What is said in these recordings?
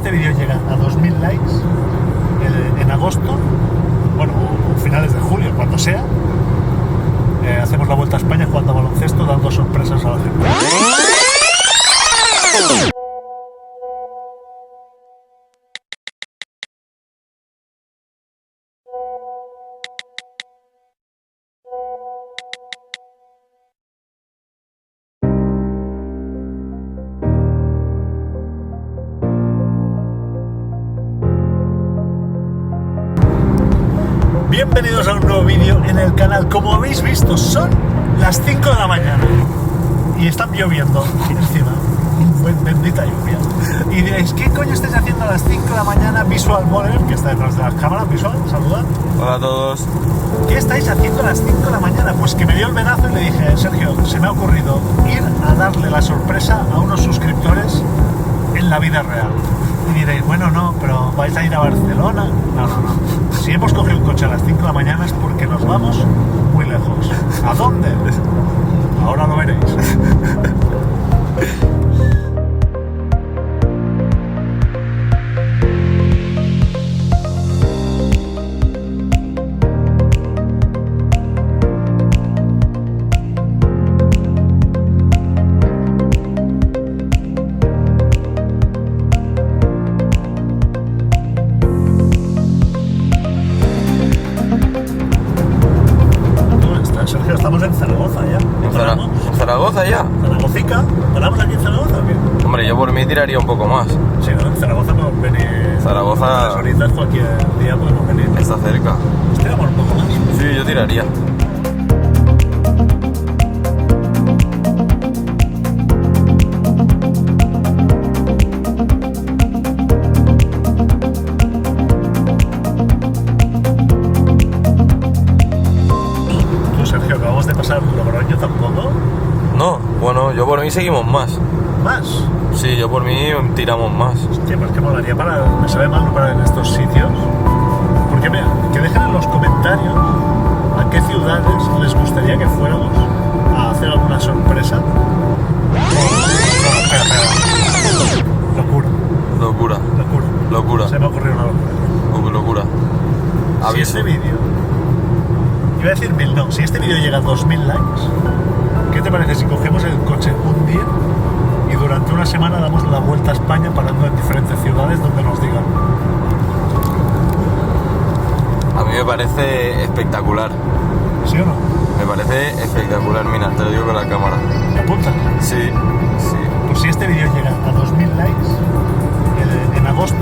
este vídeo llega a 2000 likes en agosto, bueno, o finales de julio, cuando sea, hacemos la Vuelta a España jugando a baloncesto, dando sorpresas a la gente. Bienvenidos a un nuevo vídeo en el canal. Como habéis visto, son las 5 de la mañana y están lloviendo encima. Bendita lluvia. Y diréis, ¿qué coño estáis haciendo a las 5 de la mañana? Visual Moller, que está detrás de las cámaras. Visual, saluda. Hola a todos. ¿Qué estáis haciendo a las 5 de la mañana? Pues que me dio el venazo y le dije, Sergio, se me ha ocurrido ir a darle la sorpresa a unos suscriptores en la vida real. Y diréis, bueno, no, pero ¿vais a ir a Barcelona? No. Si hemos cogido el coche a las 5 de la mañana es porque nos vamos muy lejos. ¿A dónde? Ahora lo veréis. Estamos en Zaragoza ya. ¿En Zaragoza ya? ¿Zaragocica? ¿Paramos aquí en Zaragoza o qué? Hombre, yo por mí tiraría un poco más. Sí, ¿no? En Zaragoza podemos venir. Zaragoza. 3 horitas cualquier día podemos venir. Está cerca. Tiramos un poco más. Sí, yo tiraría. Sergio, acabamos de pasar Logroño tampoco. No, bueno, yo por mí seguimos más. ¿Más? Sí, yo por mí tiramos más. Hostia, pues que molaría para... Me sabe mal no parar en estos sitios. Porque mira, que dejen en los comentarios a qué ciudades les gustaría que fuéramos a hacer alguna sorpresa. No, espera. Locura. Se me ha ocurrido una locura. Locura. Si Aviso. este vídeo... Iba a decir 1000, no. Si este vídeo llega a 2000 likes, ¿qué te parece si cogemos el coche un día y durante una semana damos la vuelta a España parando en diferentes ciudades donde nos digan? A mí me parece espectacular. ¿Sí o no? Me parece espectacular, mira, te lo digo con la cámara. ¿Me apuntas? Sí. Pues si este vídeo llega a 2000 likes en agosto,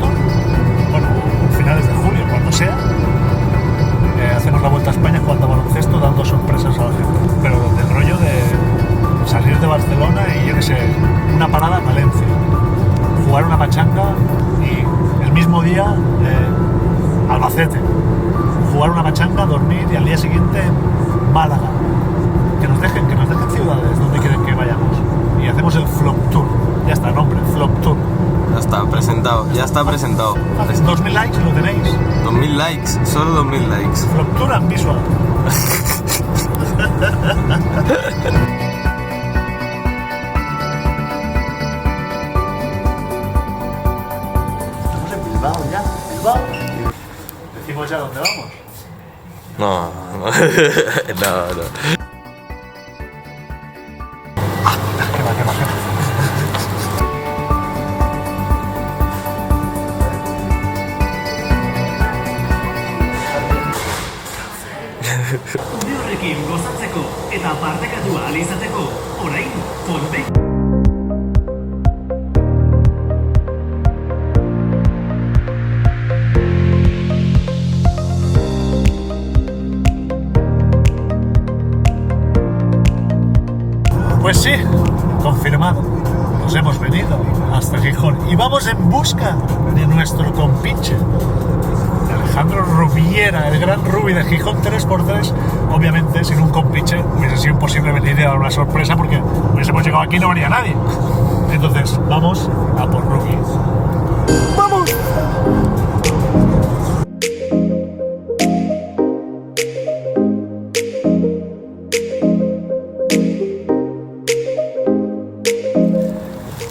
bueno, finales de julio, cuando sea, hacemos la Vuelta a España jugando a baloncesto, dando sorpresas a la gente. Pero del rollo de salir de Barcelona y, yo qué sé, una parada en Valencia, jugar una pachanga y el mismo día Albacete, jugar una pachanga, dormir y al día siguiente Málaga. Que nos dejen ciudades donde quieren que vayamos. Y hacemos el Flop Tour. Ya está, nombre, Flop Tour. Ya está presentado. 2000 likes lo tenéis. 2000 likes, solo 2000 likes. Flop Tour and Visual. Estamos en Bilbao ya. Bilbao. ¿Decimos ya dónde vamos? No. ¿Qué va? Une horrekin gozatzeko eta partekatu ahal izateko, orain, Fonbek. Pues sí, confirmado. Nos hemos venido hasta Gijón y vamos en busca de nuestro compinche. Alejandro Rubiera, el gran Rubi de Gijón 3x3. Obviamente, sin un compinche hubiese sido imposible venir a dar una sorpresa porque hubiésemos llegado aquí y no venía nadie. Entonces, vamos a por Rubi. ¡Vamos!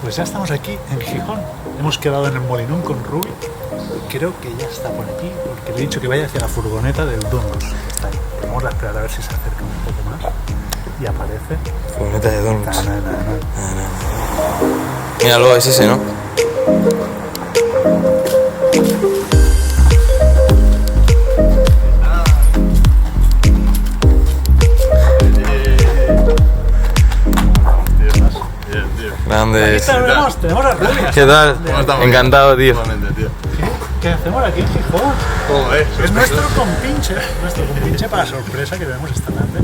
Pues ya estamos aquí en Gijón. Hemos quedado en el Molinón con Ruby. Creo que ya está por aquí, porque le he dicho que vaya hacia la furgoneta del Donuts. Está ahí. Vamos a esperar a ver si se acerca un poco más. Y aparece. Furgoneta de Donuts. No. Míralo, es ese, ¿no? Grande. Aquí tenemos a Ruby. ¿Qué tal? Encantado, tío. ¿Qué hacemos aquí en Gijón? Es nuestro compinche para sorpresa que tenemos esta tarde.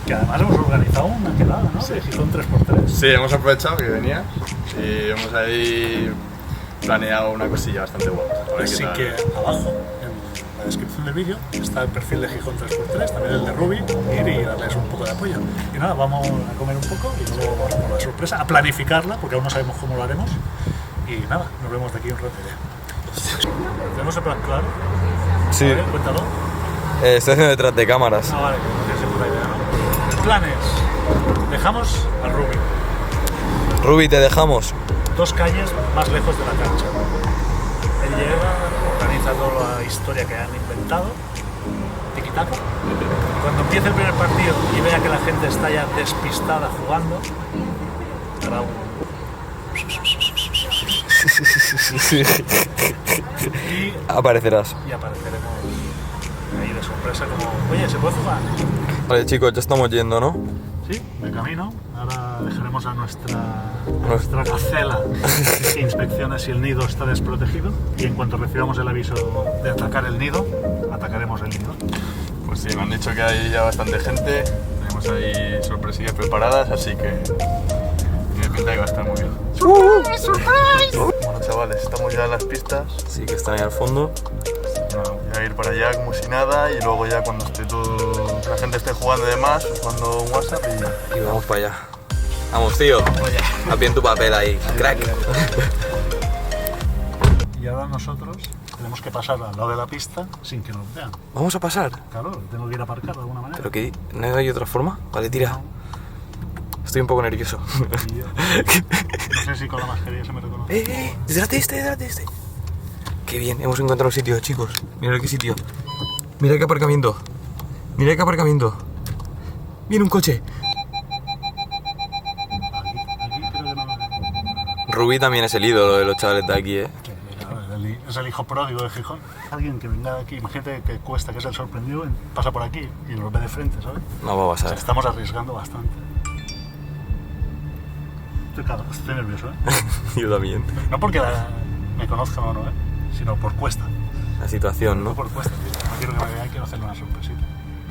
Que además hemos organizado una quedada, ¿no? De Gijón 3x3. Sí, hemos aprovechado que venías y hemos ahí planeado una cosilla bastante buena. Así que abajo, en la descripción del vídeo, está el perfil de Gijón 3x3, también el de Ruby, ir y darles un poco de apoyo. Y nada, vamos a comer un poco y luego vamos a por la sorpresa, a planificarla, porque aún no sabemos cómo lo haremos. Y nada, nos vemos de aquí un rato ya. ¿Tenemos el plan claro? Sí. A ver, cuéntalo. Estoy haciendo detrás de cámaras. Ah, vale, que no tienes puta idea, ¿no? El plan es, dejamos al Ruby Ruby, te dejamos. 2 calles más lejos de la cancha. Él llega, organiza toda la historia que han inventado, tiquitaca. Cuando empiece el primer partido y vea que la gente está ya despistada jugando, hará un... y Aparecerás. apareceremos ahí de sorpresa como, oye, ¿se puede jugar? Vale, chicos, ya estamos yendo, ¿no? Sí, de camino. Ahora dejaremos a nuestra gacela que inspeccione si el nido está desprotegido y en cuanto recibamos el aviso de atacar el nido, atacaremos el nido. Pues sí, me han dicho que hay ya bastante gente, tenemos ahí sorpresillas preparadas, así que me pinta que va a estar muy bien. Bueno, chavales, estamos ya en las pistas. Sí, que están ahí al fondo. Voy a ir para allá como si nada y luego ya cuando la gente esté jugando y demás, os mando un WhatsApp Y vamos para allá. Vamos, tío. Haz bien tu papel ahí, crack. Y ahora nosotros tenemos que pasar al lado de la pista sin que nos vean. Vamos a pasar. Claro, tengo que ir a aparcar de alguna manera. ¿Pero qué? ¿No hay otra forma? Vale, tira. Estoy un poco nervioso. Y yo, no sé si con la mascarilla se me reconoce. Detrás de este. Qué bien, hemos encontrado un sitio, chicos. Mira qué sitio. Mira qué aparcamiento. Viene un coche. Aquí creo que no. Rubí también es el ídolo de los chavales de aquí, Es el hijo pródigo de Gijón. Alguien que venga de aquí, imagínate que Cuesta, que es el sorprendido, pasa por aquí y nos ve de frente, ¿sabes? No va a O sea, pasar. estamos arriesgando bastante. Estoy nervioso, ¿eh? Yo también. No porque me conozcan o no, sino por Cuesta. La situación, No ¿no? por Cuesta, tío. No quiero que me vea, quiero hacerle una sorpresita.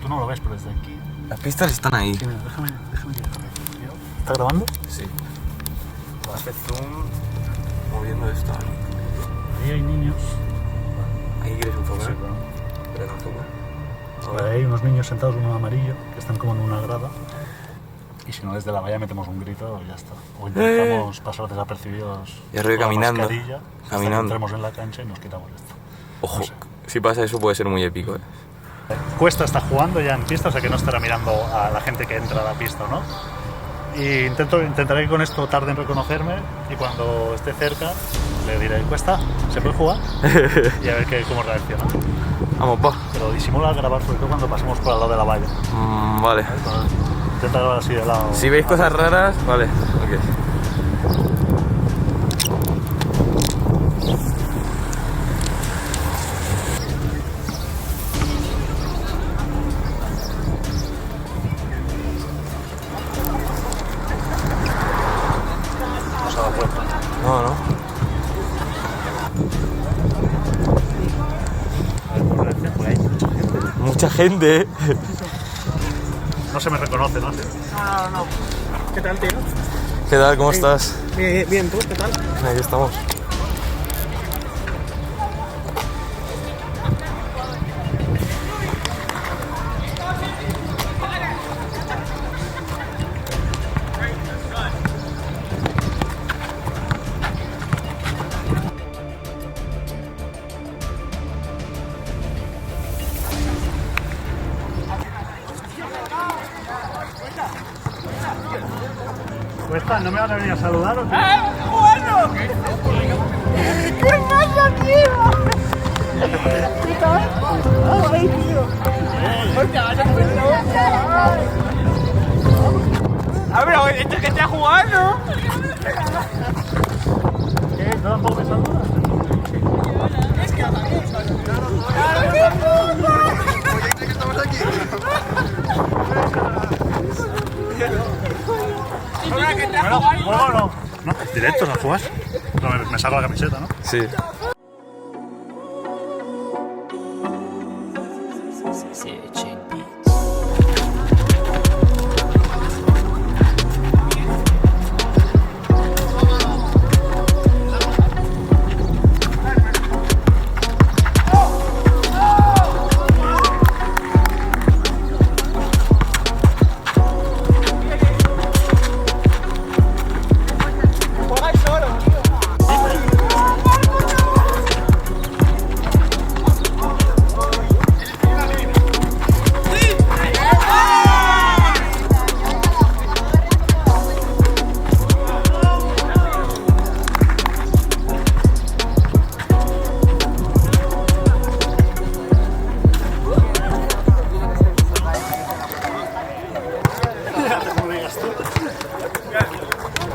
Tú no lo ves, pero desde aquí. Las pistas están ahí. Sí, mira, déjame que ¿está grabando? Sí. Hace zoom moviendo esto. Ahí hay niños. Ahí quieres enfocar. Sí, claro. Pero no enfoca. Ahí hay unos niños sentados, uno amarillo, que están como en una grada. Y si no, desde la valla metemos un grito y ya está. O intentamos pasar desapercibidos. Y arriba con la caminando. mascarilla, hasta que Caminando. entremos en la cancha y nos quitamos esto. Ojo, No sé. si pasa eso puede ser muy épico, Cuesta está jugando ya en pista, o sea que no estará mirando a la gente que entra a la pista, ¿no? Y intentaré que con esto tarde en reconocerme y cuando esté cerca le diré, Cuesta, ¿se puede jugar? Y a ver cómo reacciona. Vamos, pa. Pero disimula grabar, sobre todo cuando pasemos por al lado de la valla. Vale. Intenta grabar así de lado. Si veis cosas raras, vale. Ok. No se da cuenta. No, no. A ver cómo reacciona por ahí. Mucha gente, No se me reconoce, ¿no? No. ¿Qué tal, tío? ¿Qué tal? ¿Cómo estás? Bien, ¿tú? ¿Qué tal? Aquí estamos. Cuesta, ¿no me van a venir a saludar o qué? ¡Bueno! A ver, esto es que está jugando. ¿No tampoco me saludas? Bueno, no. No, directos a jugar. No, me saco la camiseta, ¿no? Sí.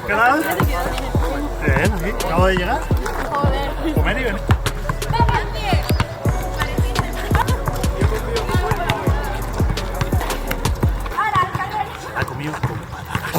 ¿Qué tal? Bien, aquí. Acabo de llegar. Joder. Comer y venir. Ha comido con patatas.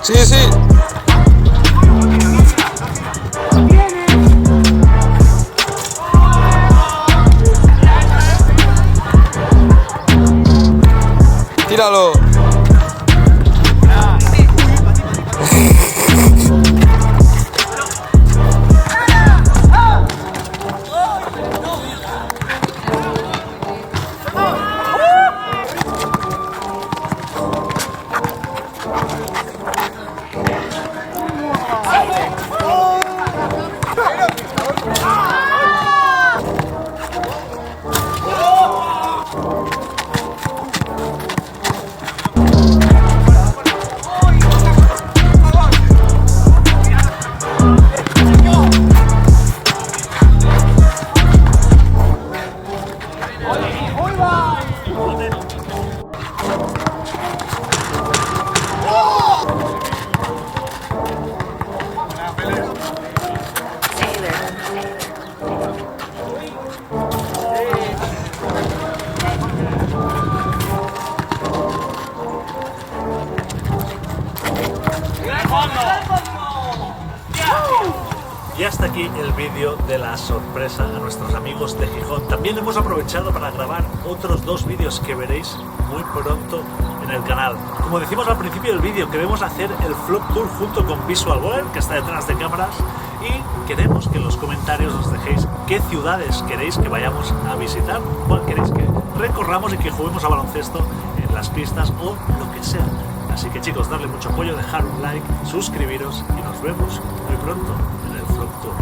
Sí, sí. Tíralo. hasta aquí el vídeo de la sorpresa a nuestros amigos de Gijón. También hemos aprovechado para grabar otros 2 vídeos que veréis muy pronto en el canal. Como decimos al principio del vídeo, queremos hacer el Vlog Tour junto con Visual Boer, que está detrás de cámaras, y queremos que en los comentarios nos dejéis qué ciudades queréis que vayamos a visitar, cuál queréis que recorramos y que juguemos a baloncesto en las pistas o lo que sea. Así que chicos, darle mucho apoyo, dejar un like, suscribiros y nos vemos muy pronto en el Vlog Tour.